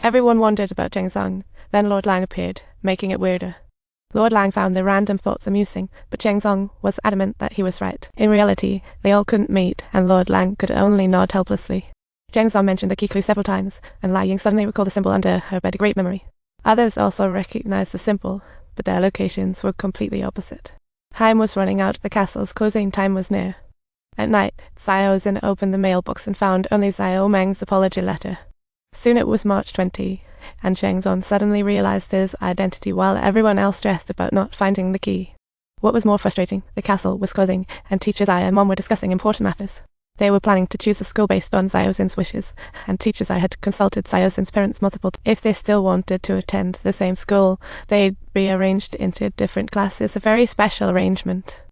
Everyone wondered about Zheng. Then Lord Lang appeared, making it weirder. Lord Lang found the random thoughts amusing, but Zheng was adamant that he was right. In reality, they all couldn't meet, and Lord Lang could only nod helplessly. Zheng mentioned the key clue several times, and Lai Ying suddenly recalled the symbol under her bed a great memory. Others also recognized the symbol, but their locations were completely opposite. Time was running out, the castle's closing time was near. At night, Xiao Zhen opened the mailbox and found only Xiao Meng's apology letter. Soon it was March 20, and Zheng suddenly realized his identity while everyone else stressed about not finding the key. What was more frustrating, the castle was closing, and Teacher Zai and Mom were discussing important matters. They were planning to choose a school based on Xiao Zhen's wishes, and Teacher Zai had consulted Xiao Zhen's parents multiple times. If they still wanted to attend the same school, they'd be arranged into different classes, a very special arrangement.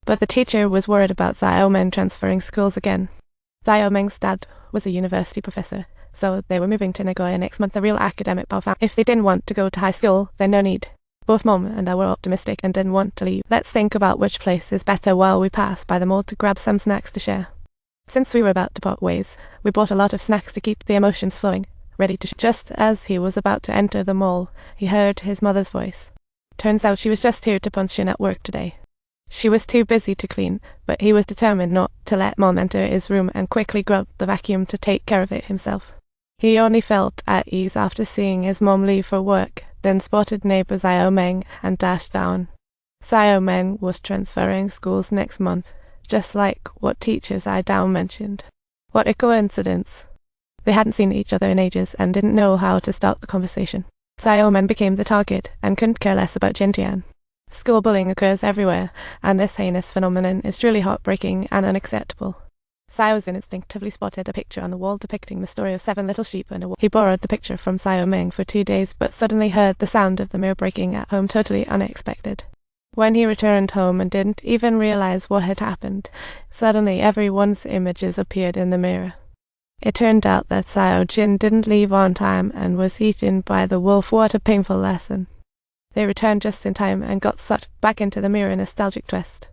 But the teacher was worried about Xiao Meng transferring schools again. Xiao Meng's dad was a university professor, so they were moving to Nagoya next month, a real academic power. If they didn't want to go to high school, then no need. Both Mom and I were optimistic and didn't want to leave. Let's think about which place is better while we pass by the mall to grab some snacks to share. Since we were about to part ways, we bought a lot of snacks to keep the emotions flowing, ready to share. Just as he was about to enter the mall, he heard his mother's voice. Turns out she was just here to punch in at work today. She was too busy to clean, but he was determined not to let Mom enter his room and quickly grabbed the vacuum to take care of it himself. He only felt at ease after seeing his mom leave for work, then spotted neighbor Xiao Meng and dashed down. Xiao Meng was transferring schools next month, just like what teacher Zai Dao mentioned. What a coincidence. They hadn't seen each other in ages and didn't know how to start the conversation. Xiao Meng became the target and couldn't care less about Jintian. School bullying occurs everywhere, and this heinous phenomenon is truly heartbreaking and unacceptable. Xiao Zhen instinctively spotted a picture on the wall depicting the story of 7 little sheep and a wolf. He borrowed the picture from Xiao Meng for 2 days, but suddenly heard the sound of the mirror breaking at home, totally unexpected. When he returned home and didn't even realize what had happened, suddenly everyone's images appeared in the mirror. It turned out that Xiao Jin didn't leave on time and was eaten by the wolf. What a painful lesson. They returned just in time and got sucked back into the mirror in a nostalgic twist.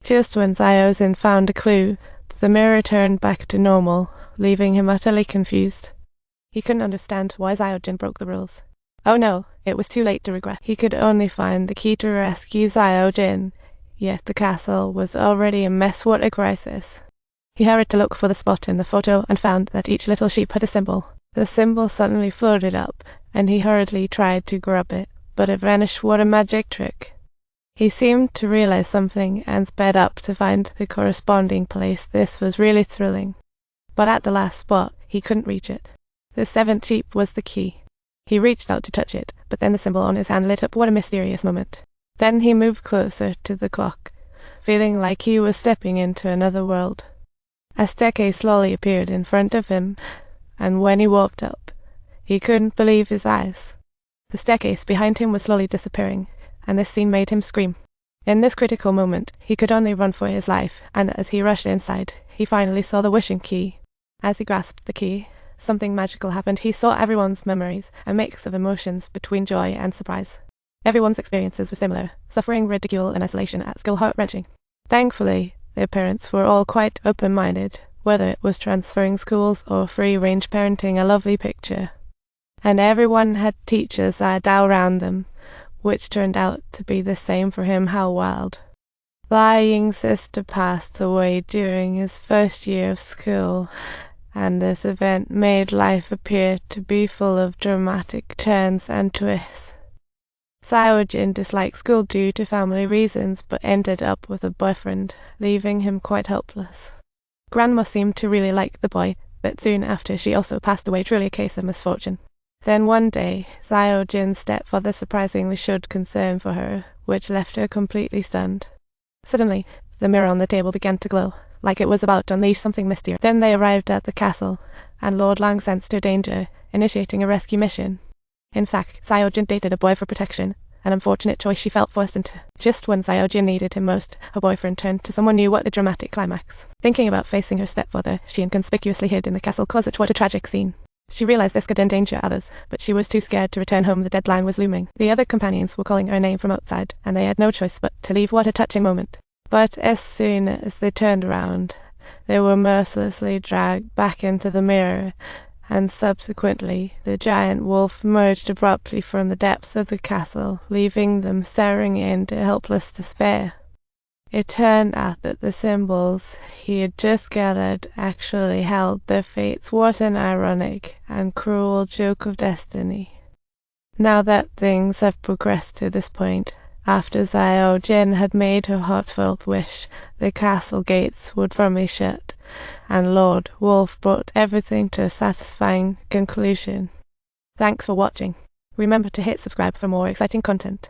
Just when Xiao Zhen found a clue, the mirror turned back to normal, leaving him utterly confused. He couldn't understand why Xiao Jin broke the rules. Oh no, it was too late to regret. He could only find the key to rescue Xiao Jin, yet the castle was already a mess. What a crisis. He hurried to look for the spot in the photo and found that each little sheep had a symbol. The symbol suddenly floated up, and he hurriedly tried to grab it, but it vanished. What a magic trick. He seemed to realize something and sped up to find the corresponding place. This was really thrilling. But at the last spot, he couldn't reach it. The 7th sheep was the key. He reached out to touch it, but then the symbol on his hand lit up. What a mysterious moment. Then he moved closer to the clock, feeling like he was stepping into another world. A staircase slowly appeared in front of him, and when he walked up, he couldn't believe his eyes. The staircase behind him was slowly disappearing, and this scene made him scream. In this critical moment, he could only run for his life, and as he rushed inside, he finally saw the wishing key. As he grasped the key, something magical happened. He saw everyone's memories, a mix of emotions between joy and surprise. Everyone's experiences were similar, suffering, ridicule, and isolation at school, heart-wrenching. Thankfully, their parents were all quite open-minded, whether it was transferring schools or free-range parenting, a lovely picture. And everyone had teachers Zai Dao around them, which turned out to be the same for him. How wild. Lai Ying's sister passed away during his first year of school, and this event made life appear to be full of dramatic turns and twists. Xiao Jin disliked school due to family reasons, but ended up with a boyfriend, leaving him quite helpless. Grandma seemed to really like the boy, but soon after she also passed away, truly a case of misfortune. Then one day, Xiao Jin's stepfather surprisingly showed concern for her, which left her completely stunned. Suddenly, the mirror on the table began to glow, like it was about to unleash something mysterious. Then they arrived at the castle, and Lord Lang sensed her danger, initiating a rescue mission. In fact, Xiao Jin dated a boy for protection, an unfortunate choice she felt forced into. Just when Xiao Jin needed him most, her boyfriend turned to someone new. What a dramatic climax. Thinking about facing her stepfather, she inconspicuously hid in the castle closet. What a tragic scene. She realized this could endanger others, but she was too scared to return home. The deadline was looming. The other companions were calling her name from outside, and they had no choice but to leave. What a touching moment. But as soon as they turned around, they were mercilessly dragged back into the mirror, and subsequently the giant wolf emerged abruptly from the depths of the castle, leaving them staring into helpless despair. It turned out that the symbols he had just gathered actually held their fates. What an ironic and cruel joke of destiny. Now that things have progressed to this point, after Xiao Jin had made her heartfelt wish, the castle gates would firmly shut, and Lord Wolf brought everything to a satisfying conclusion. Thanks for watching. Remember to hit subscribe for more exciting content.